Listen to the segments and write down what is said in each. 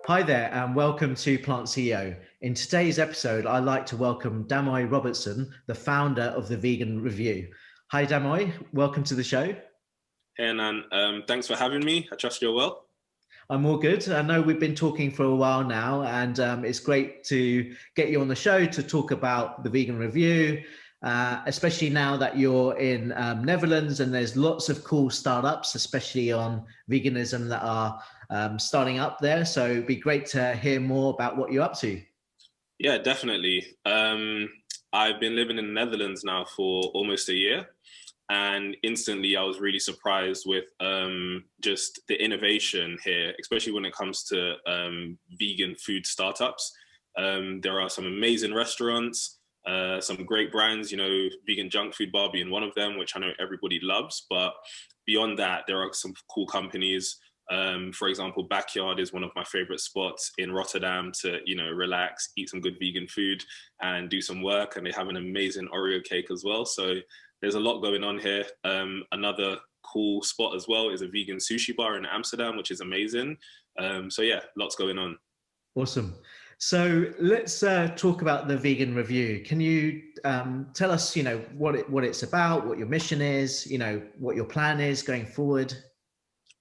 Hi there, and welcome to Plant CEO. In today's episode, I'd like to welcome Damoy Robertson, the founder of the Vegan Review. Hi, Damoy. Welcome to the show. Hey, Nan. Thanks for having me. I trust you're well. I'm all good. I know we've been talking for a while now, and it's great to get you on the show to talk about the Vegan Review, especially now that you're in Netherlands and there's lots of cool startups, especially on veganism, that are starting up there. So it'd be great to hear more about what you're up to. Yeah, definitely. I've been living in the Netherlands now for almost a year, and instantly I was really surprised with just the innovation here, especially when it comes to vegan food startups. There are some amazing restaurants, some great brands, Vegan Junk Food Bar being one of them, which I know everybody loves. But beyond that, there are some cool companies. For example, Backyard is one of my favorite spots in Rotterdam to, relax, eat some good vegan food and do some work. And they have an amazing Oreo cake as well. So there's a lot going on here. Another cool spot as well is a vegan sushi bar in Amsterdam, which is amazing. So yeah, lots going on. Awesome. So let's talk about the Vegan Review. Can you tell us, what it's about, what your mission is, what your plan is going forward?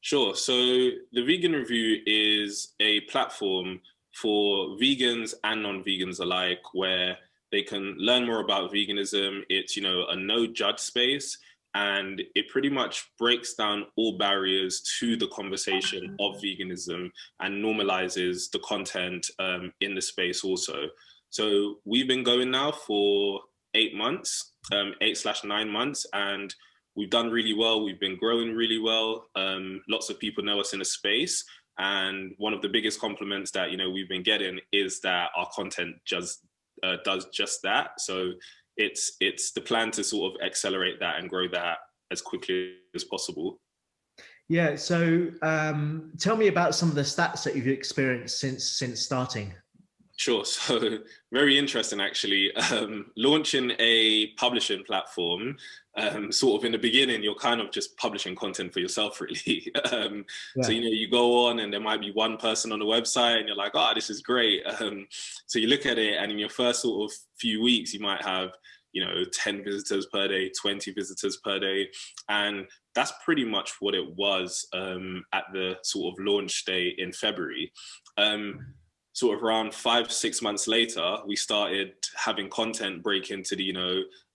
Sure. So the Vegan Review is a platform for vegans and non-vegans alike, where they can learn more about veganism. It's, a no judge space, and it pretty much breaks down all barriers to the conversation of veganism and normalizes the content in the space also. So we've been going now for 8 months, 8/9 months, and we've done really well. We've been growing really well. Lots of people know us in the space. And one of the biggest compliments that, we've been getting is that our content just does just that. So it's the plan to sort of accelerate that and grow that as quickly as possible. Yeah. So tell me about some of the stats that you've experienced since starting. Sure. So very interesting, actually. Launching a publishing platform, sort of in the beginning, you're kind of just publishing content for yourself, really. So, you go on and there might be one person on the website and you're like, oh, this is great. So you look at it, and in your first sort of few weeks, you might have, 10 visitors per day, 20 visitors per day. And that's pretty much what it was at the sort of launch day in February. Sort of around 5-6 months later, we started having content break into the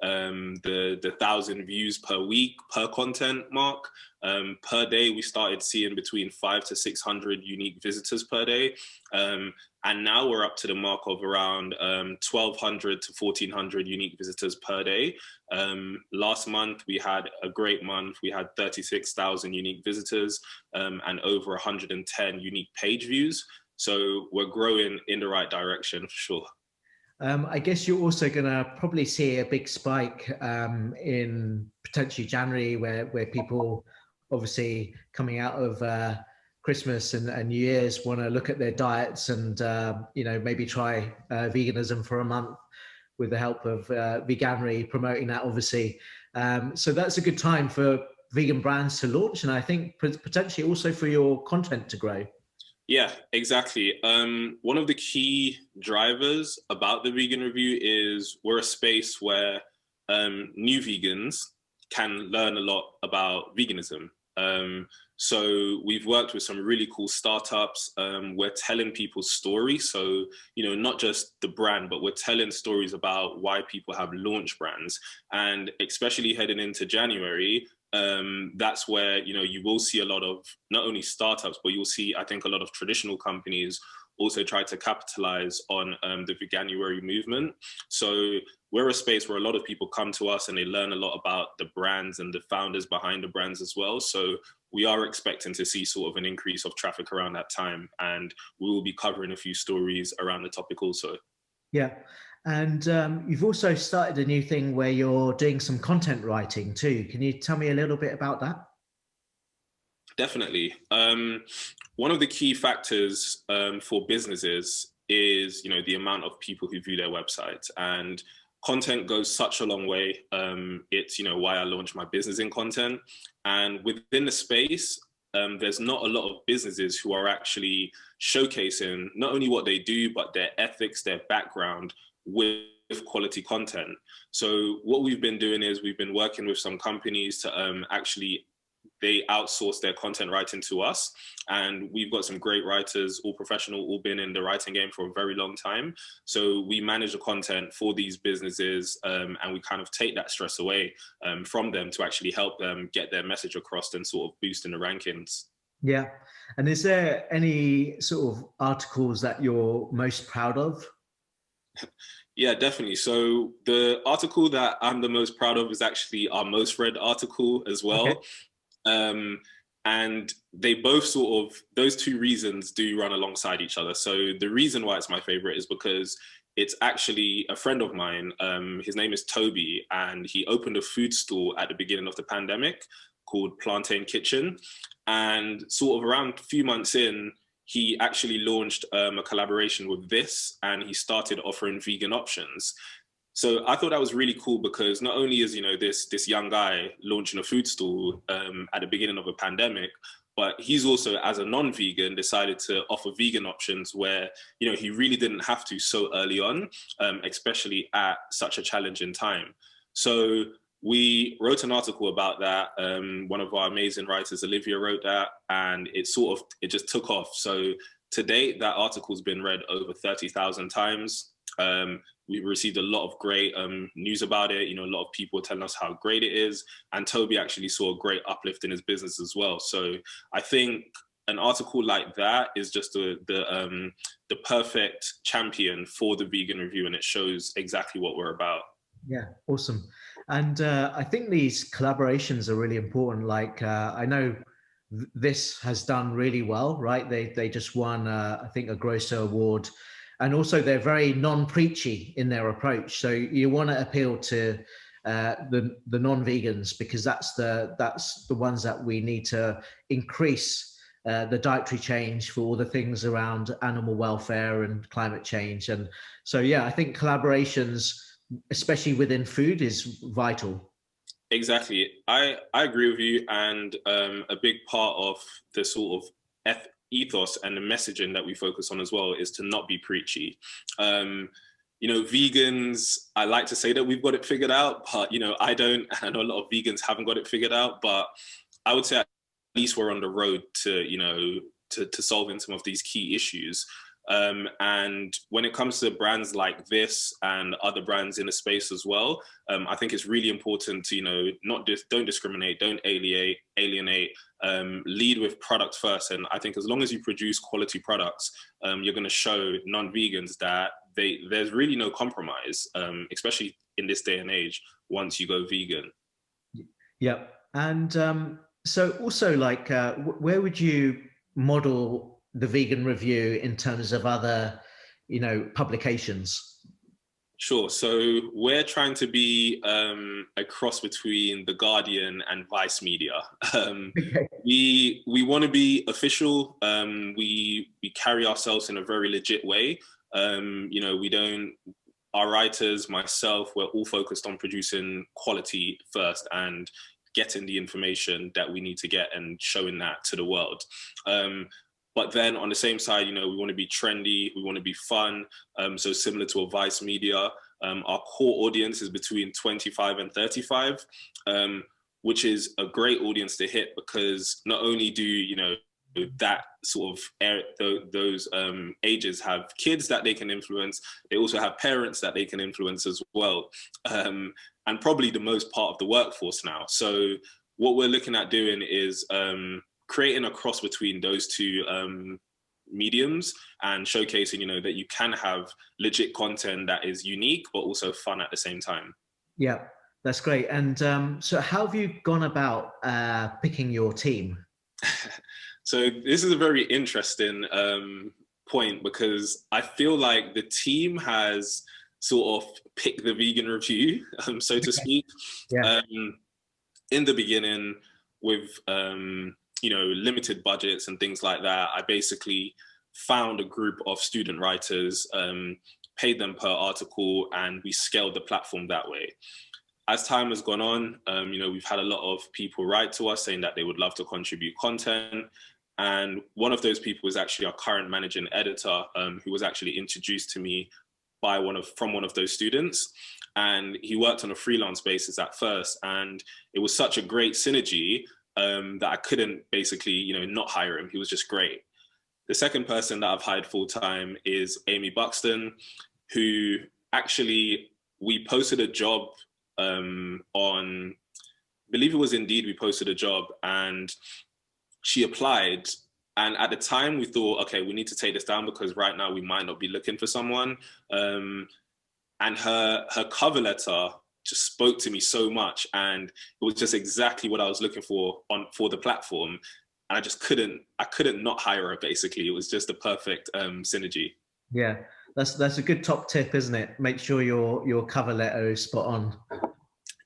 1,000 views per week per content mark. Per day, we started seeing between 500 to 600 unique visitors per day. And now we're up to the mark of around 1,200 to 1,400 unique visitors per day. Last month, we had a great month. We had 36,000 unique visitors and over 110 unique page views. So we're growing in the right direction for sure. I guess you're also going to probably see a big spike in potentially January, where people obviously coming out of Christmas and New Year's want to look at their diets and maybe try veganism for a month with the help of Veganuary promoting that, obviously. So that's a good time for vegan brands to launch, and I think potentially also for your content to grow. Yeah, exactly. One of the key drivers about the Vegan Review is we're a space where new vegans can learn a lot about veganism. So we've worked with some really cool startups. We're telling people's stories. So, not just the brand, but we're telling stories about why people have launched brands. And especially heading into January, that's where, you will see a lot of not only startups, but you'll see, I think, a lot of traditional companies also try to capitalize on the Veganuary movement. So we're a space where a lot of people come to us and they learn a lot about the brands and the founders behind the brands as well. So we are expecting to see sort of an increase of traffic around that time, and we will be covering a few stories around the topic also. Yeah. And you've also started a new thing where you're doing some content writing too. Can you tell me a little bit about that? Definitely. One of the key factors for businesses is, the amount of people who view their website, and content goes such a long way. It's, why I launched my business in content, and within the space, there's not a lot of businesses who are actually showcasing not only what they do, but their ethics, their background with quality content. So what we've been doing is we've been working with some companies to actually, they outsource their content writing to us, and we've got some great writers, all professional, all been in the writing game for a very long time. So we manage the content for these businesses, and we kind of take that stress away from them to actually help them get their message across and sort of boost in the rankings. Yeah. And is there any sort of articles that you're most proud of? Yeah, definitely. So the article that I'm the most proud of is actually our most read article as well. Okay. And they both sort of, those two reasons do run alongside each other. So the reason why it's my favorite is because it's actually a friend of mine. His name is Toby, and he opened a food stall at the beginning of the pandemic called Plantain Kitchen. And sort of around a few months in, he actually launched a collaboration with this, and he started offering vegan options. So I thought that was really cool because not only is, you know, this young guy launching a food stall at the beginning of a pandemic, but he's also, as a non-vegan, decided to offer vegan options where, you know, he really didn't have to so early on, especially at such a challenging time. So we wrote an article about that. One of our amazing writers, Olivia, wrote that, and it just took off. So to date, that article's been read over 30,000 times. We received a lot of great news about it. You know, a lot of people were telling us how great it is. And Toby actually saw a great uplift in his business as well. So I think an article like that is just the perfect champion for the vegan review, and it shows exactly what we're about. Yeah, awesome. And I think these collaborations are really important. Like I know this has done really well, right? They just won, I think, a Grosser award. And also they're very non-preachy in their approach. So you want to appeal to the non-vegans, because that's the ones that we need to increase the dietary change for all the things around animal welfare and climate change. And so, yeah, I think collaborations, especially within food, is vital. Exactly. I agree with you. And a big part of the sort of ethos and the messaging that we focus on as well is to not be preachy. You know, vegans, I like to say that we've got it figured out, but, you know, I don't. I know a lot of vegans haven't got it figured out, but I would say at least we're on the road to, you know, to solving some of these key issues. And when it comes to brands like this and other brands in the space as well, I think it's really important to, you know, don't discriminate, don't alienate, lead with product first. And I think as long as you produce quality products, you're going to show non-vegans that there's really no compromise, especially in this day and age, once you go vegan. Yeah. And so also, like, where would you model the vegan review in terms of other, you know, publications? Sure. So we're trying to be a cross between The Guardian and Vice Media. Okay. We want to be official. We carry ourselves in a very legit way. You know, our writers, myself, we're all focused on producing quality first and getting the information that we need to get and showing that to the world. But then on the same side, you know, we want to be trendy, we want to be fun. So similar to a Vice Media, our core audience is between 25 and 35, which is a great audience to hit, because not only do, you know, that sort of those ages have kids that they can influence, they also have parents that they can influence as well. And probably the most part of the workforce now. So what we're looking at doing is creating a cross between those two mediums and showcasing, you know, that you can have legit content that is unique, but also fun at the same time. Yeah, that's great. And so how have you gone about picking your team? So this is a very interesting point, because I feel like the team has sort of picked the vegan review, so to speak. Yeah. In the beginning, with you know, limited budgets and things like that, I basically found a group of student writers, paid them per article, and we scaled the platform that way. as time has gone on, we've had a lot of people write to us saying that they would love to contribute content. And one of those people was actually our current managing editor, who was actually introduced to me by from one of those students. And he worked on a freelance basis at first. And it was such a great synergy that I couldn't basically, not hire him. He was just great. The second person that I've hired full-time is Amy Buxton, who actually, we posted a job on, I believe it was Indeed, we posted a job and she applied. And at the time we thought, okay, we need to take this down because right now we might not be looking for someone. And her cover letter just spoke to me so much, and it was just exactly what I was looking for the platform. And I just couldn't not hire her, basically. It was just the perfect synergy. Yeah, that's a good top tip, isn't it? Make sure your cover letter is spot on.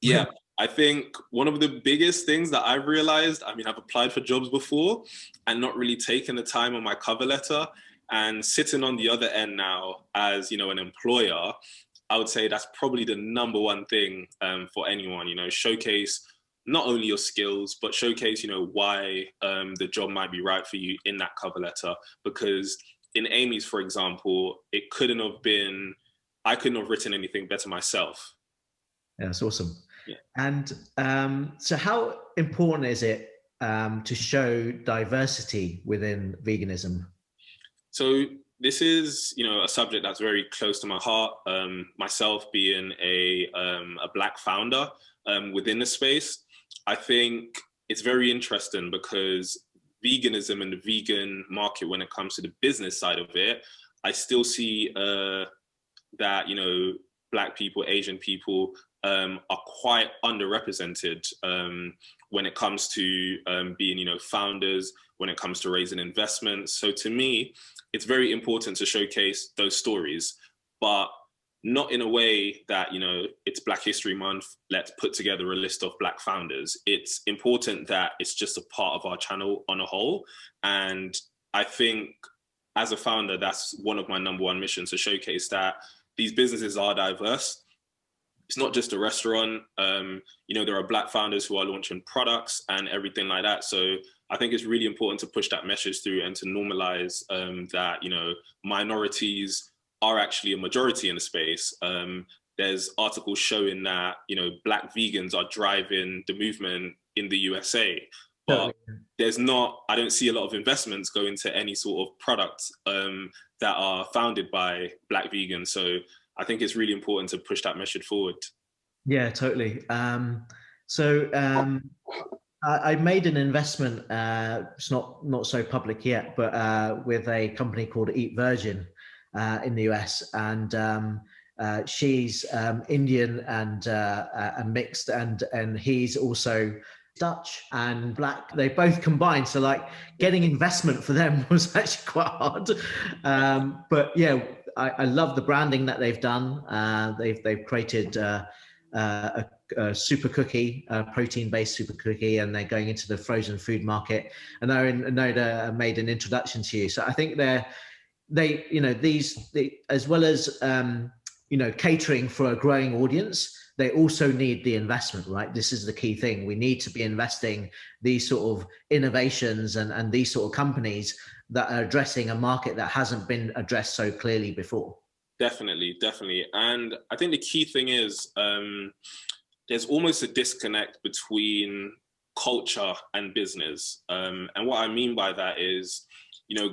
Yeah, I think one of the biggest things that I've realized, I've applied for jobs before and not really taken the time on my cover letter, and sitting on the other end now as, an employer, I would say that's probably the number one thing for anyone, showcase not only your skills, but showcase, why the job might be right for you in that cover letter. Because in Amy's, for example, I couldn't have written anything better myself. Yeah, that's awesome. Yeah. And so how important is it to show diversity within veganism? So this is, a subject that's very close to my heart. Myself being a Black founder within the space, I think it's very interesting because veganism and the vegan market, when it comes to the business side of it, I still see that, Black people, Asian people are quite underrepresented when it comes to being, founders, when it comes to raising investments. So to me, it's very important to showcase those stories, but not in a way that, it's Black History Month, let's put together a list of Black founders. It's important that it's just a part of our channel on a whole. And I think as a founder, that's one of my number one missions, to showcase that these businesses are diverse. It's not just a restaurant. There are Black founders who are launching products and everything like that. So I think it's really important to push that message through and to normalize that, minorities are actually a majority in the space. There's articles showing that, Black vegans are driving the movement in the USA, but I don't see a lot of investments go into any sort of products that are founded by Black vegans. So I think it's really important to push that message forward. Yeah, totally. I made an investment, it's not so public yet, but with a company called Eat Virgin in the US. And she's Indian and mixed, and he's also Dutch and Black. They both combined. So like getting investment for them was actually quite hard. But yeah, I love the branding that they've done. They've created a super cookie, protein-based super cookie, and they're going into the frozen food market. And Noda made an introduction to you. So I think they as well as catering for a growing audience, they also need the investment, right? This is the key thing. We need to be investing these sort of innovations and these sort of companies that are addressing a market that hasn't been addressed so clearly before. Definitely. And I think the key thing is there's almost a disconnect between culture and business. And what I mean by that is,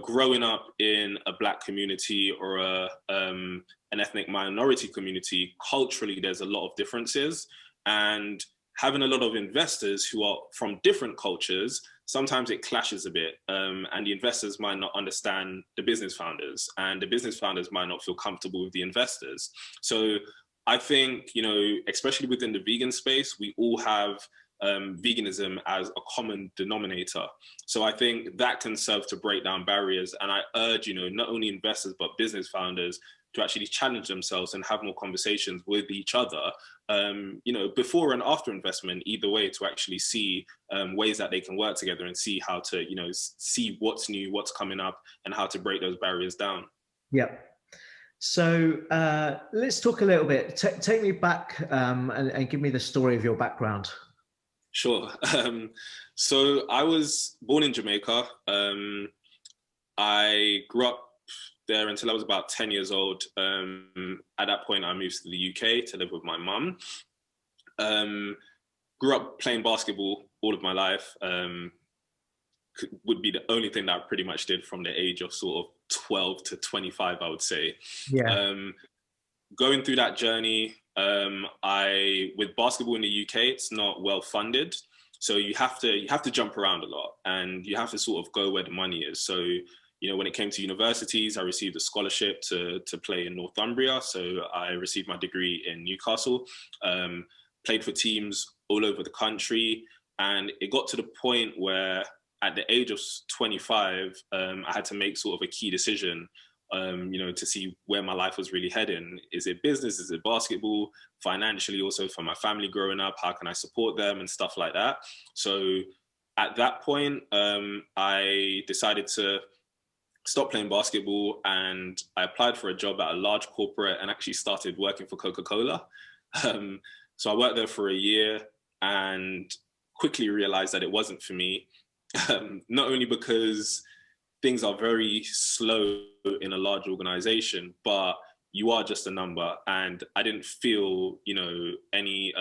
growing up in a Black community or an ethnic minority community, culturally, there's a lot of differences. And having a lot of investors who are from different cultures, sometimes it clashes a bit. And the investors might not understand the business founders, and the business founders might not feel comfortable with the investors. So I think, especially within the vegan space, we all have veganism as a common denominator. So I think that can serve to break down barriers. And I urge, not only investors, but business founders to actually challenge themselves and have more conversations with each other, before and after investment, either way, to actually see ways that they can work together and see how to, see what's new, what's coming up, and how to break those barriers down. Yep. So let's talk a little bit. Take me back and give me the story of your background. Sure. So I was born in Jamaica. I grew up there until I was about 10 years old. At that point, I moved to the UK to live with my mum. Grew up playing basketball all of my life. Would be the only thing that I pretty much did from the age of sort of 12 to 25, I would say. Yeah. Going through that journey, with basketball in the UK, it's not well funded. So you have to jump around a lot, and you have to sort of go where the money is. So, you know, when it came to universities, I received a scholarship to play in Northumbria. So I received my degree in Newcastle, played for teams all over the country. And it got to the point where at the age of 25, I had to make sort of a key decision, you know, to see where my life was really heading. Is it business? Is it basketball? Financially, also for my family growing up, how can I support them and stuff like that? So at that point, I decided to stop playing basketball, and I applied for a job at a large corporate and actually started working for Coca-Cola. So I worked there for a year and quickly realized that it wasn't for me. Not only because things are very slow in a large organization, but you are just a number. And I didn't feel, you know, any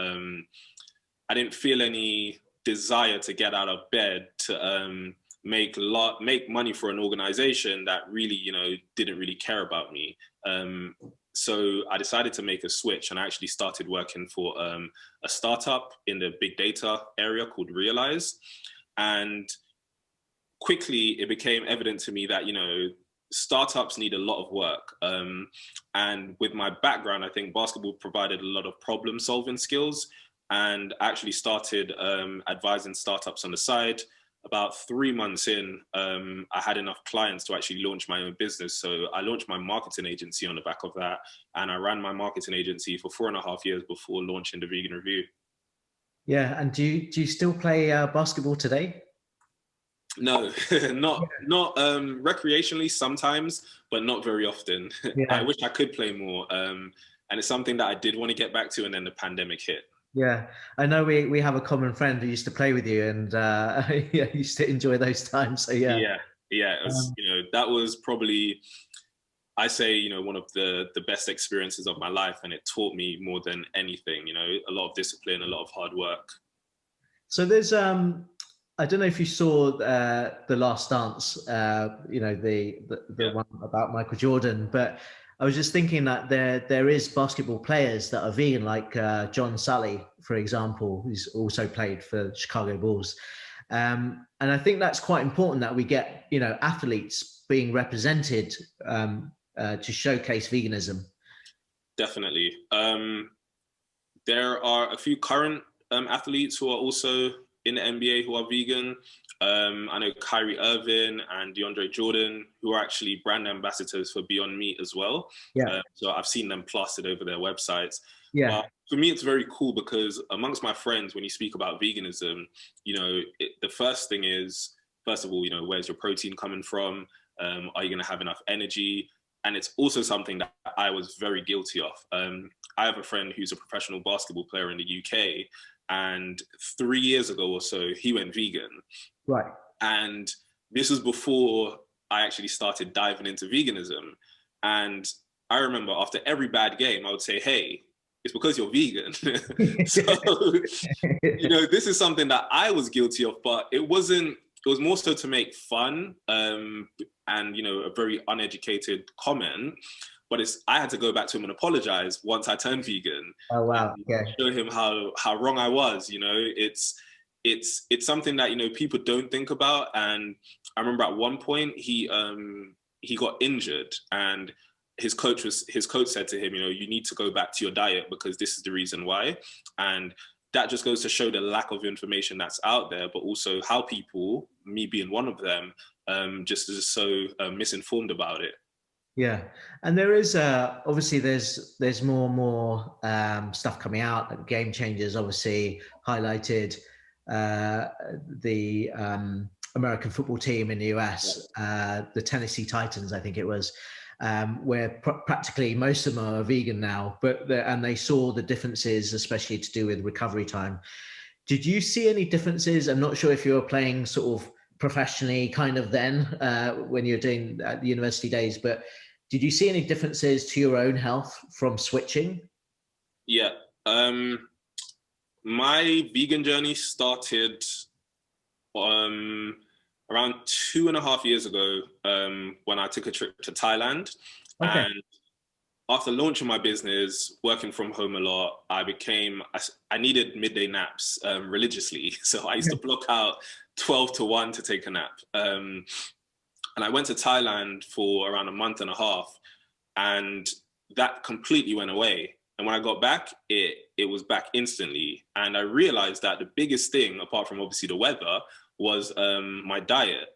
desire to get out of bed to make money for an organization that really, you know, didn't really care about me. So I decided to make a switch, and I actually started working for a startup in the big data area called Realize. And quickly it became evident to me that, you know, startups need a lot of work. And with my background, I think basketball provided a lot of problem solving skills, and I actually started advising startups on the side. About 3 months in, I had enough clients to actually launch my own business. So I launched my marketing agency on the back of that. And I ran my marketing agency for 4.5 years before launching the Vegan Review. Yeah. And do you still play basketball today? No, not recreationally sometimes, but not very often. Yeah. I wish I could play more. And it's something that I did want to get back to, and then the pandemic hit. Yeah, I know we have a common friend who used to play with you, and yeah, used to enjoy those times. So yeah, yeah. It was, you know, that was probably, I say, you know, one of the best experiences of my life, and it taught me more than anything. You know, a lot of discipline, a lot of hard work. So there's I don't know if you saw the Last Dance, you know, the one about Michael Jordan, but I was just thinking that there is basketball players that are vegan, like John Sully, for example, who's also played for the Chicago Bulls. And I think that's quite important that we get, you know, athletes being represented to showcase veganism. Definitely. There are a few current athletes who are also in the NBA who are vegan. I know Kyrie Irving and DeAndre Jordan, who are actually brand ambassadors for Beyond Meat as well. Yeah. So I've seen them plastered over their websites. Yeah. But for me, it's very cool because amongst my friends, when you speak about veganism, you know, the first thing is, first of all, you know, where's your protein coming from? Are you going to have enough energy? And it's also something that I was very guilty of. I have a friend who's a professional basketball player in the UK, and 3 years ago or so, he went vegan. Right. And this was before I actually started diving into veganism. And I remember after every bad game, I would say, hey, it's because you're vegan. So, you know, this is something that I was guilty of, but it was more so to make fun and, you know, a very uneducated comment. But I had to go back to him and apologize once I turned vegan. Oh wow! Yeah. Show him how wrong I was. You know, it's something that, you know, people don't think about. And I remember at one point he got injured, and his coach said to him, you know, you need to go back to your diet because this is the reason why. And that just goes to show the lack of information that's out there, but also how people, me being one of them, just is so misinformed about it. Yeah, and there is obviously there's more and more stuff coming out. Like Game Changers obviously highlighted the American football team in the US, the Tennessee Titans, I think it was, where practically most of them are vegan now, and they saw the differences, especially to do with recovery time. Did you see any differences? I'm not sure if you were playing sort of professionally kind of then when you're doing the university days, but did you see any differences to your own health from switching? Yeah. My vegan journey started around 2.5 years ago when I took a trip to Thailand. Okay. And after launching my business, working from home a lot, I needed midday naps religiously. So I used to block out 12 to 1 to take a nap. And I went to Thailand for around a month and a half, and that completely went away. And when I got back, it was back instantly. And I realized that the biggest thing, apart from obviously the weather, was my diet.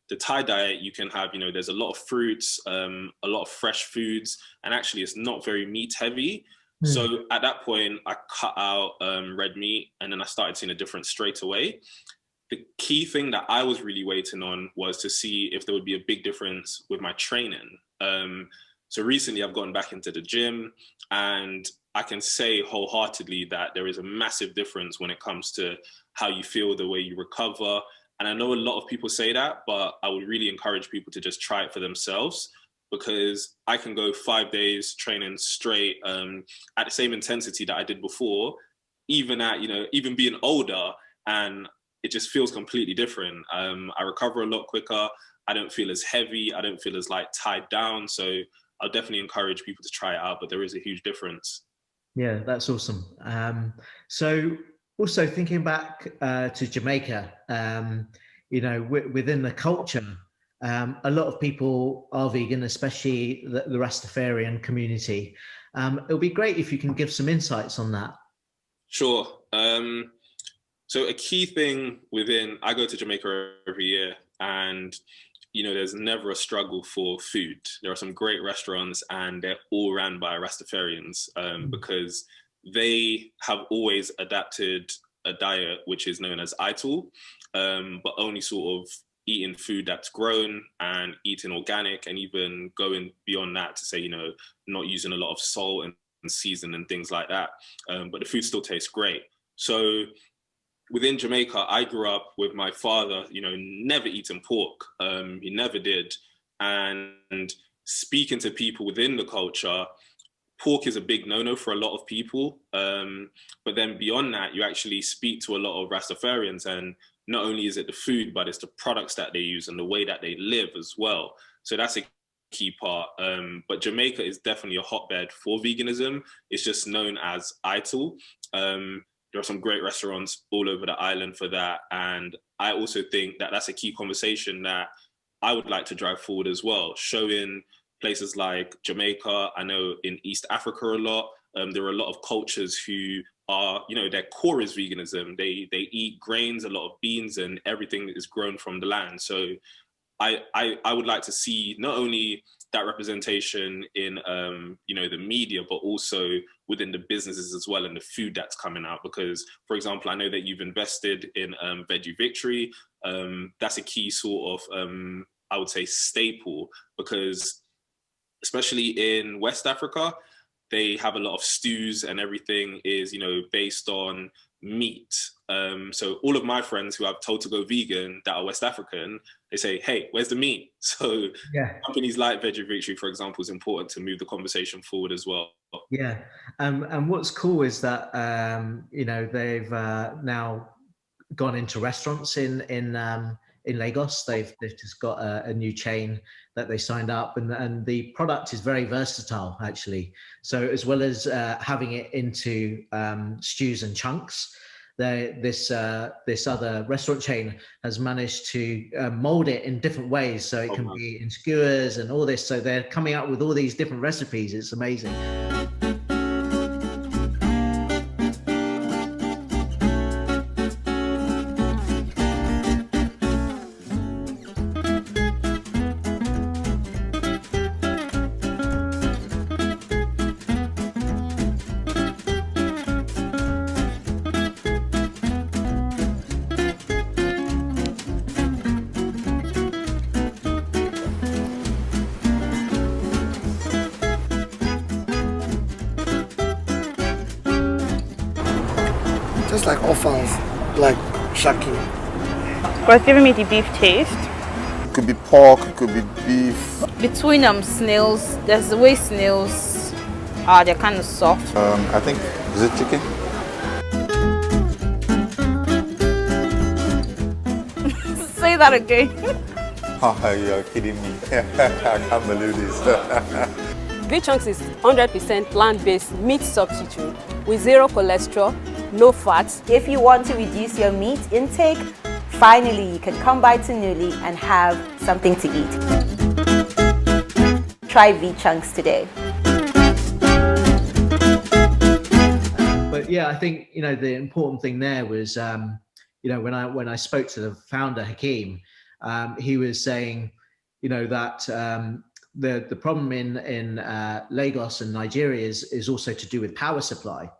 The Thai diet, you can have, there's a lot of fruits, a lot of fresh foods, and actually it's not very meat heavy. So at that point, I cut out red meat, and then I started seeing a difference straight away. The key thing that I was really waiting on was to see if there would be a big difference with my training. So recently I've gotten back into the gym, and I can say wholeheartedly that there is a massive difference when it comes to how you feel, the way you recover. And I know a lot of people say that, but I would really encourage people to just try it for themselves, because I can go 5 days training straight at the same intensity that I did before, even being older, and it just feels completely different. I recover a lot quicker. I don't feel as heavy. I don't feel as tied down. So I'll definitely encourage people to try it out, but there is a huge difference. Yeah, that's awesome. So also thinking back to Jamaica, within the culture, a lot of people are vegan, especially the Rastafarian community. It'll be great if you can give some insights on that. Sure. So a key thing I go to Jamaica every year, and there's never a struggle for food. There are some great restaurants, and they're all ran by Rastafarians because they have always adapted a diet which is known as Ital, but only sort of eating food that's grown and eating organic, and even going beyond that to say, not using a lot of salt and season and things like that. But the food still tastes great. So within Jamaica, I grew up with my father, never eating pork. He never did. And speaking to people within the culture, pork is a big no-no for a lot of people. But then beyond that, you actually speak to a lot of Rastafarians, and not only is it the food, but it's the products that they use and the way that they live as well. So that's a key part. But Jamaica is definitely a hotbed for veganism. It's just known as Ital. There are some great restaurants all over the island for that. And I also think that that's a key conversation that I would like to drive forward as well, showing places like Jamaica. I know in East Africa a lot. There are a lot of cultures who are, their core is veganism. They eat grains, a lot of beans, and everything is grown from the land. So I would like to see not only that representation in the media, but also within the businesses as well, and the food that's coming out. Because, for example, I know that you've invested in Veggie Victory. That's a key sort of I would say staple, because especially in West Africa, they have a lot of stews, and everything is based on meat. So all of my friends who I've told to go vegan that are West African, they say, hey, where's the meat? So companies like Veggie Victory, for example, is important to move the conversation forward as well. Yeah. And what's cool is that, they've now gone into restaurants in Lagos. They've just got a new chain that they signed up, and the product is very versatile, actually. So as well as having it into stews and chunks, this other restaurant chain has managed to mold it in different ways, so it can be in skewers and all this. So they're coming up with all these different recipes. It's amazing. tastes like offals, like shaki. But it's giving me the beef taste. It could be pork, it could be beef. Between snails, there's the way snails they're kind of soft. I think, is it chicken? Say that again. Oh, you're kidding me. I can't believe this. V-Chunks is 100% plant-based meat substitute with zero cholesterol, no fats. If you want to reduce your meat intake, finally you can come by to Newly and have something to eat. Try V-Chunks today. But yeah, I think, you know, the important thing there was, you know, when I spoke to the founder, Hakeem, he was saying, you know, that the problem in Lagos and Nigeria is also to do with power supply.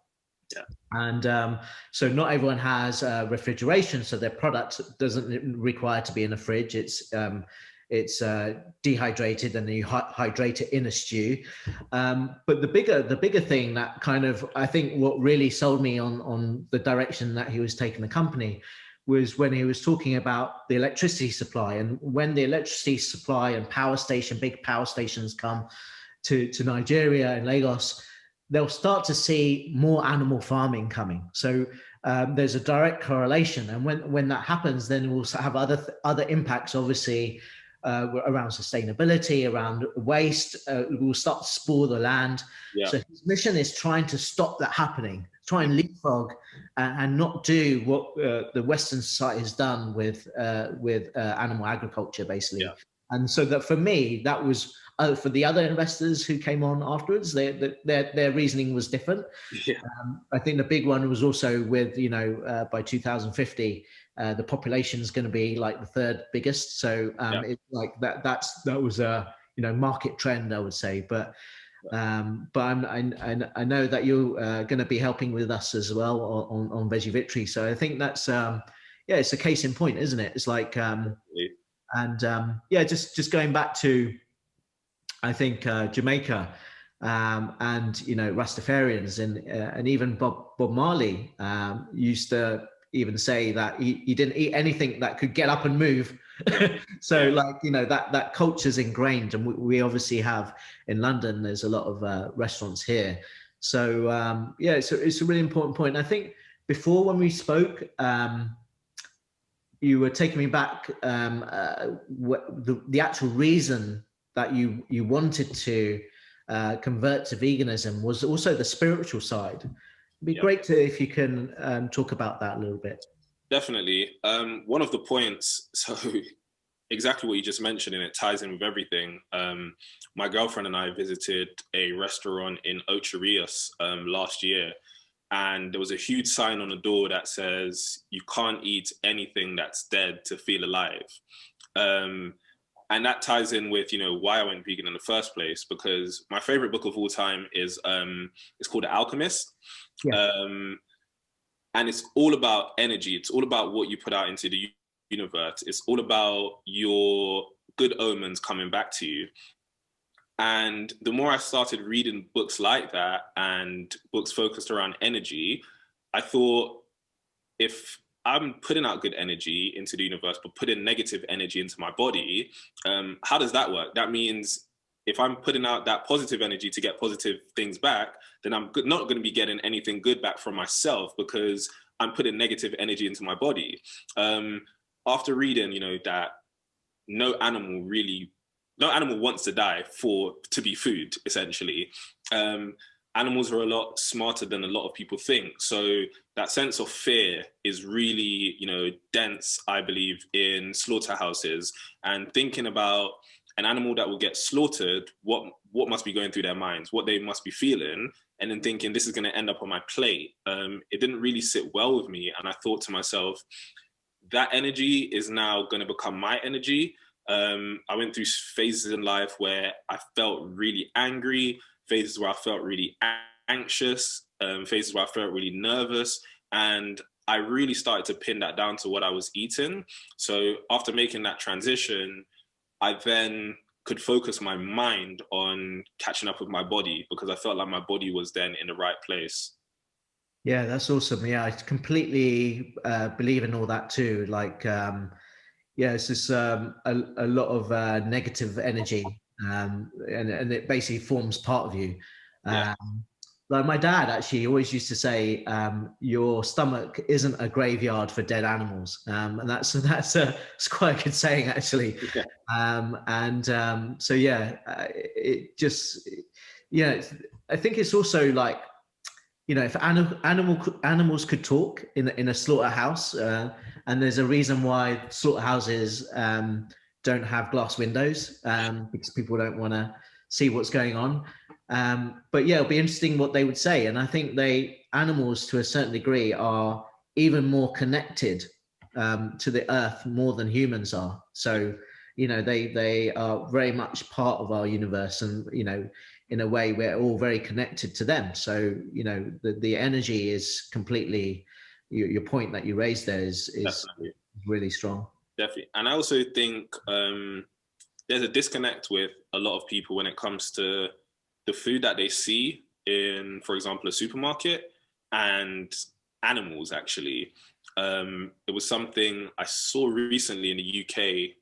Yeah. And so not everyone has refrigeration, so their product doesn't require to be in a fridge. It's dehydrated and you hydrate it in a stew. But the bigger thing that kind of, I think what really sold me on the direction that he was taking the company was when he was talking about the electricity supply. And when the electricity supply and big power stations come to Nigeria and Lagos, they'll start to see more animal farming coming. So there's a direct correlation. And when that happens, then we'll have other impacts, obviously, around sustainability, around waste. We'll start to spoil the land. Yeah. So his mission is trying to stop that happening, try and leapfrog and not do what the Western society has done with animal agriculture, basically. Yeah. And so that for me, that was for the other investors who came on afterwards, their reasoning was different. Yeah. I think the big one was also with, you know, by 2050, the population is going to be like the third biggest. So it's like that was a, you know, market trend, I would say. But I know that you're going to be helping with us as well on Veggie Victory. So I think that's it's a case in point, isn't it? It's like just going back to, I think Jamaica and, you know, Rastafarians and even Bob Marley used to even say that he didn't eat anything that could get up and move. So like, you know, that culture's ingrained, and we obviously have in London, there's a lot of restaurants here. So it's a really important point. And I think before when we spoke, you were taking me back, the actual reason that you wanted to convert to veganism was also the spiritual side. It'd be great if you can talk about that a little bit. Definitely. One of the points, so exactly what you just mentioned, and it ties in with everything. My girlfriend and I visited a restaurant in Ocho Rios last year, and there was a huge sign on the door that says, "You can't eat anything that's dead to feel alive." And that ties in with, you know, why I went vegan in the first place, because my favorite book of all time is it's called The Alchemist. Yeah. And it's all about energy. It's all about what you put out into the universe. It's all about your good omens coming back to you. And the more I started reading books like that and books focused around energy, I thought, if I'm putting out good energy into the universe, but putting negative energy into my body, how does that work? That means if I'm putting out that positive energy to get positive things back, then I'm not going to be getting anything good back from myself, because I'm putting negative energy into my body. After reading, you know, that no animal wants to die to be food, essentially. Animals are a lot smarter than a lot of people think. So that sense of fear is really, you know, dense, I believe, in slaughterhouses. And thinking about an animal that will get slaughtered, what must be going through their minds, what they must be feeling, and then thinking this is going to end up on my plate. It didn't really sit well with me. And I thought to myself, that energy is now going to become my energy. I went through phases in life where I felt really angry, phases where I felt really anxious, phases where I felt really nervous. And I really started to pin that down to what I was eating. So after making that transition, I then could focus my mind on catching up with my body, because I felt like my body was then in the right place. Yeah, that's awesome. Yeah, I completely believe in all that too. Like, yeah, it's just a lot of negative energy, and it basically forms part of you. Yeah. Like my dad actually always used to say, "Your stomach isn't a graveyard for dead animals," and it's quite a good saying actually. Yeah. So yeah, it just yeah, I think it's also like, you know, if animals could talk in a slaughterhouse, and there's a reason why slaughterhouses don't have glass windows, because people don't want to see what's going on. But yeah, it'll be interesting what they would say. And I think animals to a certain degree are even more connected to the earth more than humans are. So, you know, they are very much part of our universe, and, you know, in a way we're all very connected to them. So, you know, the energy is completely, your point that you raised there is Definitely. really strong. Definitely. And I also think there's a disconnect with a lot of people when it comes to the food that they see in, for example, a supermarket, and animals actually. It was something I saw recently in the UK,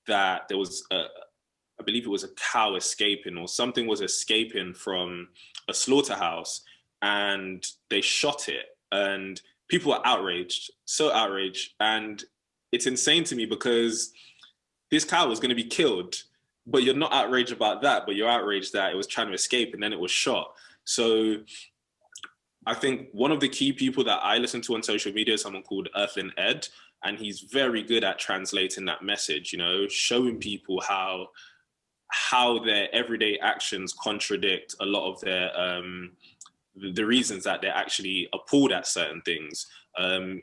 that there was I believe it was a cow escaping, or something was escaping from a slaughterhouse, and they shot it, and people were outraged, so outraged. And it's insane to me because this cow was going to be killed, but you're not outraged about that, but you're outraged that it was trying to escape and then it was shot. So I think one of the key people that I listen to on social media is someone called Earthlyn Ed, and he's very good at translating that message, you know, showing people how their everyday actions contradict a lot of their the reasons that they're actually appalled at certain things.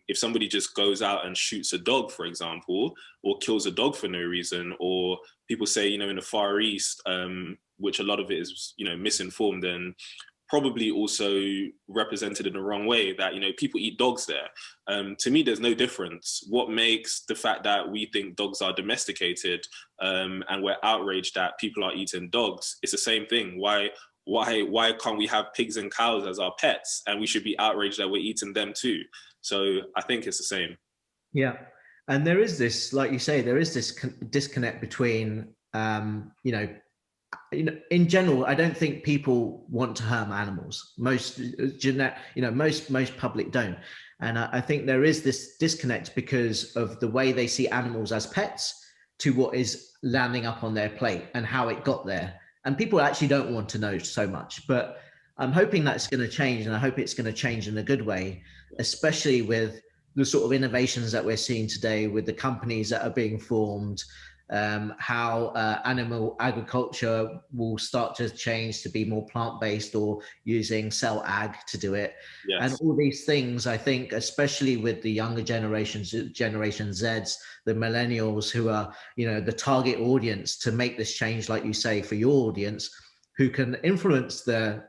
If somebody just goes out and shoots a dog, for example, or kills a dog for no reason, or people say, you know, in the Far East, which a lot of it is, you know, misinformed and probably also represented in the wrong way, that, you know, people eat dogs there. To me, there's no difference. What makes the fact that we think dogs are domesticated, and we're outraged that people are eating dogs, it's the same thing. Why can't we have pigs and cows as our pets, and we should be outraged that we're eating them too? So I think it's the same. Yeah. And there is this, like you say, there is this disconnect between, you know, in general, I don't think people want to harm animals. Most public don't. And I think there is this disconnect because of the way they see animals as pets to what is landing up on their plate and how it got there. And people actually don't want to know so much, but I'm hoping that's going to change, and I hope it's going to change in a good way, especially with the sort of innovations that we're seeing today with the companies that are being formed, how animal agriculture will start to change to be more plant-based or using cell ag to do it. Yes. And all these things, I think, especially with the younger generations, Generation Zs, the millennials, who are, you know, the target audience to make this change, like you say, for your audience, who can influence their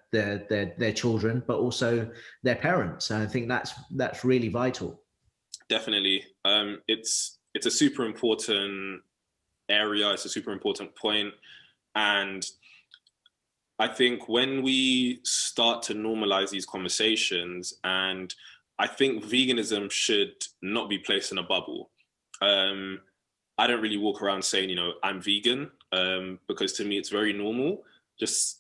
children, but also their parents. And I think that's really vital. Definitely. It's a super important area. It's a super important point. And I think when we start to normalize these conversations, and I think veganism should not be placed in a bubble. I don't really walk around saying, you know, I'm vegan, because to me it's very normal.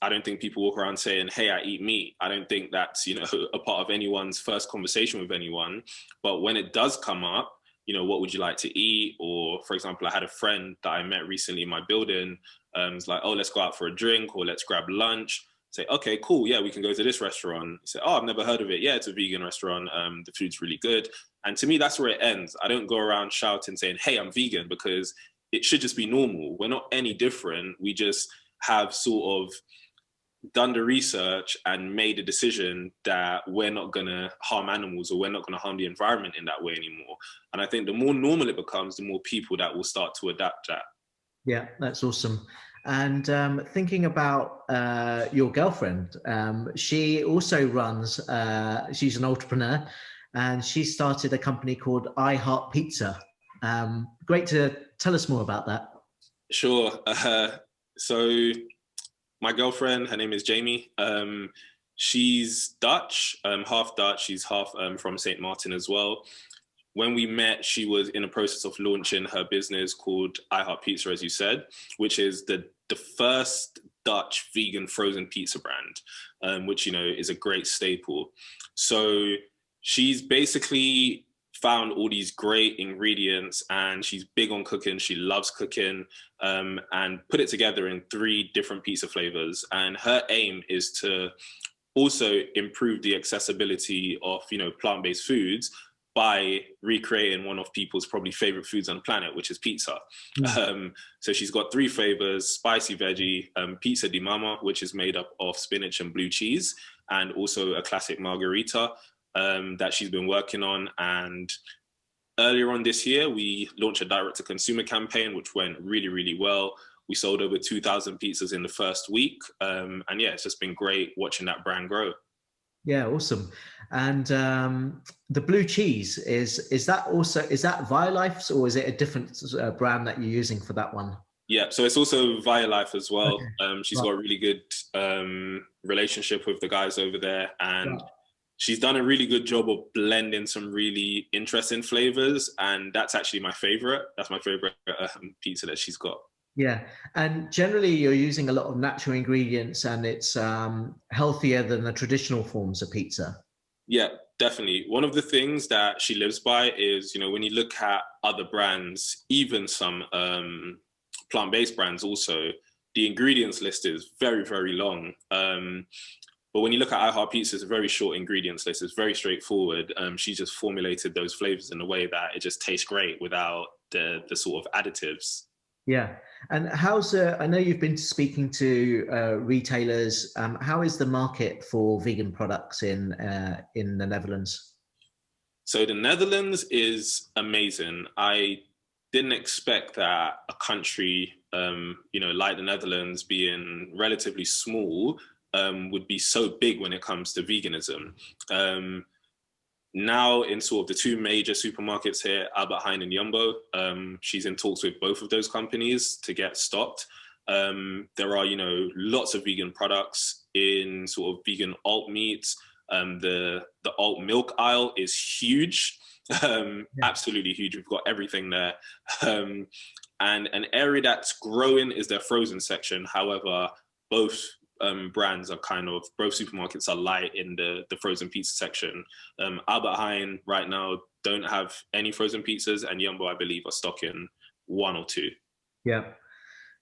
I don't think people walk around saying, hey, I eat meat. I don't think that's, you know, a part of anyone's first conversation with anyone. But when it does come up, you know, what would you like to eat? Or, for example, I had a friend that I met recently in my building. It's like, oh, let's go out for a drink, or let's grab lunch. Say, okay, cool. Yeah, we can go to this restaurant. Say, oh, I've never heard of it. Yeah, it's a vegan restaurant. The food's really good. And to me, that's where it ends. I don't go around shouting saying, hey, I'm vegan, because it should just be normal. We're not any different. We just have sort of done the research and made a decision that we're not going to harm animals, or we're not going to harm the environment in that way anymore. And I think the more normal it becomes, the more people that will start to adapt that. Yeah, that's awesome. And thinking about your girlfriend, she also runs, she's an entrepreneur, and she started a company called iHeartPizza. Great to tell us more about that. Sure. So my girlfriend, her name is Jaimie. She's Dutch, half Dutch. She's half from St. Martin as well. When we met, she was in the process of launching her business called iHeartPizza, as you said, which is the first Dutch vegan frozen pizza brand, which, you know, is a great staple. So she's basically found all these great ingredients, and she's big on cooking. She loves cooking, and put it together in 3 different pizza flavors. And her aim is to also improve the accessibility of, you know, plant-based foods by recreating one of people's probably favorite foods on the planet, which is pizza. So she's got 3 flavors: spicy veggie, pizza di mama, which is made up of spinach and blue cheese, and also a classic margarita that she's been working on. And earlier on this year, we launched a direct-to-consumer campaign, which went really, really well. We sold over 2,000 pizzas in the first week. And yeah, it's just been great watching that brand grow. Yeah, awesome. And the blue cheese, is that Violife's, or is it a different brand that you're using for that one? Yeah, so it's also Violife as well. Okay. She's got a really good relationship with the guys over there, and she's done a really good job of blending some really interesting flavors, and that's actually my favorite. That's my favorite pizza that she's got. Yeah, and generally you're using a lot of natural ingredients, and it's healthier than the traditional forms of pizza. Yeah, definitely. One of the things that she lives by is, you know, when you look at other brands, even some plant-based brands also, the ingredients list is very, very long. But when you look at iHeartPizza, it's a very short ingredients list. It's very straightforward. She just formulated those flavors in a way that it just tastes great without the sort of additives. Yeah. And how's I know you've been speaking to retailers. How is the market for vegan products in the Netherlands? So the Netherlands is amazing. I didn't expect that a country, you know, like the Netherlands, being relatively small, would be so big when it comes to veganism. Now in sort of the 2 major supermarkets here, Albert Heijn and Jumbo, she's in talks with both of those companies to get stocked. There are, you know, lots of vegan products in sort of vegan alt meats. The alt milk aisle is huge, absolutely huge. We've got everything there. And an area that's growing is their frozen section. However, both brands are both supermarkets are light in the frozen pizza section. Albert Heijn right now don't have any frozen pizzas, and Jumbo, I believe, are stocking 1 or 2. Yeah.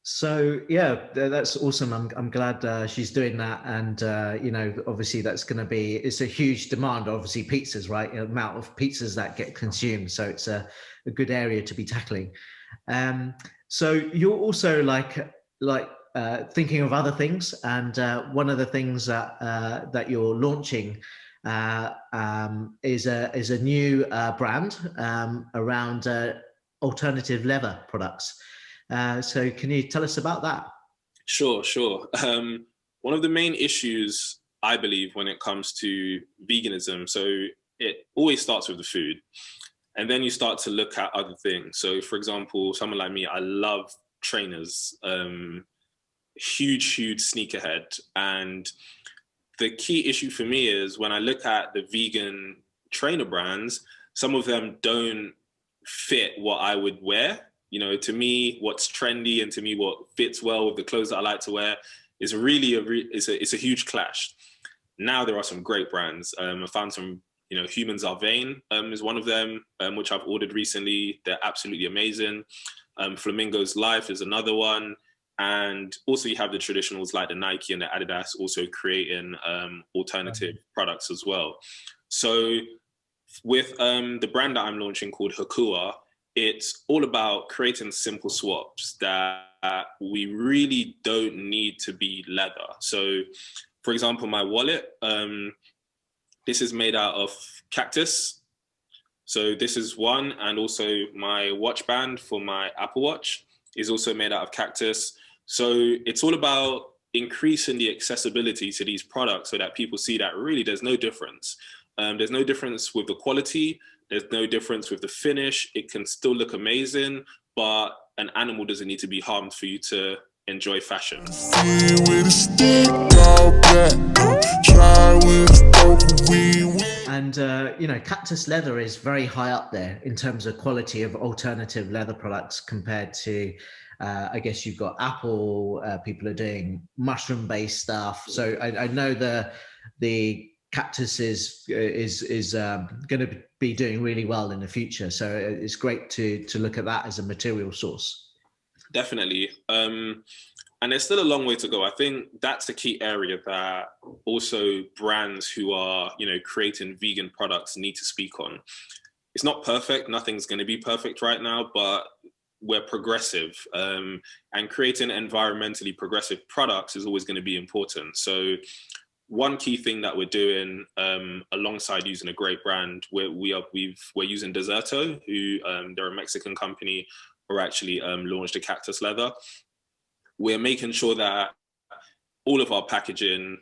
So yeah, that's awesome. I'm glad she's doing that, and you know, obviously it's a huge demand. Obviously, pizzas, right? The amount of pizzas that get consumed, so it's a good area to be tackling. So you're also like thinking of other things, and one of the things that you're launching is a new brand around alternative leather products. So can you tell us about that? Sure. One of the main issues, I believe, when it comes to veganism, so it always starts with the food, and then you start to look at other things. So for example, someone like me, I love trainers, huge sneakerhead. And the key issue for me is when I look at the vegan trainer brands, some of them don't fit what I would wear. You know, to me, what's trendy and to me what fits well with the clothes that I like to wear is really it's a huge clash. Now there are some great brands. I found some, you know, Humans Are Vain is one of them, which I've ordered recently. They're absolutely amazing. Flamingo's Life is another one. And also you have the traditionals like the Nike and the Adidas also creating alternative products as well. So with the brand that I'm launching called Hukua, it's all about creating simple swaps that we really don't need to be leather. So for example, my wallet, this is made out of cactus. So this is one, and also my watch band for my Apple Watch is also made out of cactus. So it's all about increasing the accessibility to these products so that people see that really there's no difference. There's no difference with the quality. There's no difference with the finish. It can still look amazing, but an animal doesn't need to be harmed for you to enjoy fashion. And you know, Cactus Leather is very high up there in terms of quality of alternative leather products compared to, I guess you've got Apple. People are doing mushroom-based stuff. So I know the Cactus is going to be doing really well in the future. So it's great to look at that as a material source. Definitely. And there's still a long way to go. I think that's the key area that also brands who are, you know, creating vegan products need to speak on. It's not perfect. Nothing's going to be perfect right now, but we're progressive. And creating environmentally progressive products is always going to be important. So one key thing that we're doing alongside using a great brand, we're using Deserto, who they're a Mexican company, who actually launched a Cactus Leather. We're making sure that all of our packaging,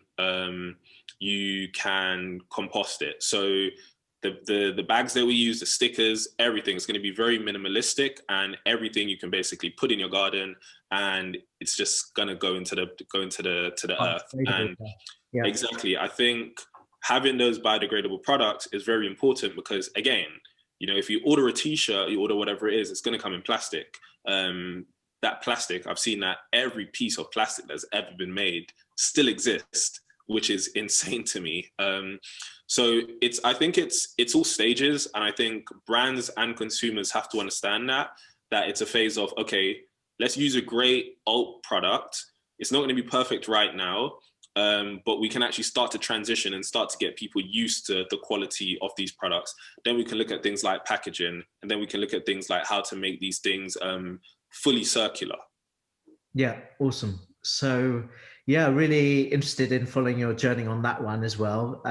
you can compost it. So the bags that we use, the stickers, everything is going to be very minimalistic, and everything you can basically put in your garden, and it's just going to go into the earth. And yeah. Exactly, I think having those biodegradable products is very important because, again, you know, if you order a T-shirt, you order whatever it is, it's going to come in plastic. That plastic, I've seen that every piece of plastic that's ever been made still exists, which is insane to me. So I think it's all stages, and I think brands and consumers have to understand that it's a phase of, okay, let's use a great alt product. It's not going to be perfect right now, but we can actually start to transition and start to get people used to the quality of these products. Then we can look at things like packaging, and then we can look at things like how to make these things fully circular. Yeah, awesome. So yeah, really interested in following your journey on that one as well.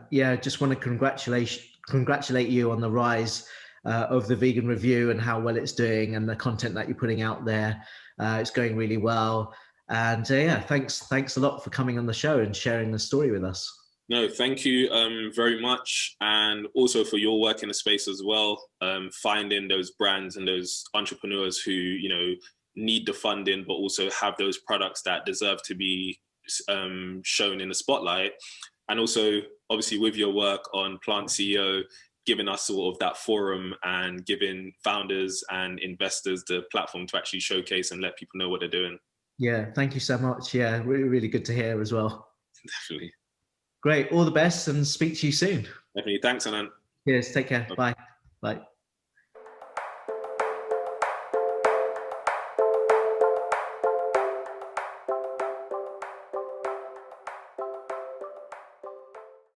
Yeah, just want to congratulate you on the rise of the Vegan Review and how well it's doing, and the content that you're putting out there. It's going really well. And yeah, thanks a lot for coming on the show and sharing the story with us. No, thank you very much. And also for your work in the space as well, finding those brands and those entrepreneurs who, you know, need the funding, but also have those products that deserve to be shown in the spotlight. And also, obviously, with your work on Plant CEO, giving us sort of that forum and giving founders and investors the platform to actually showcase and let people know what they're doing. Yeah, thank you so much. Yeah, really, really good to hear as well. Definitely. Great. All the best, and speak to you soon. Definitely. Thanks, Anand. Cheers. Take care. Bye. Bye.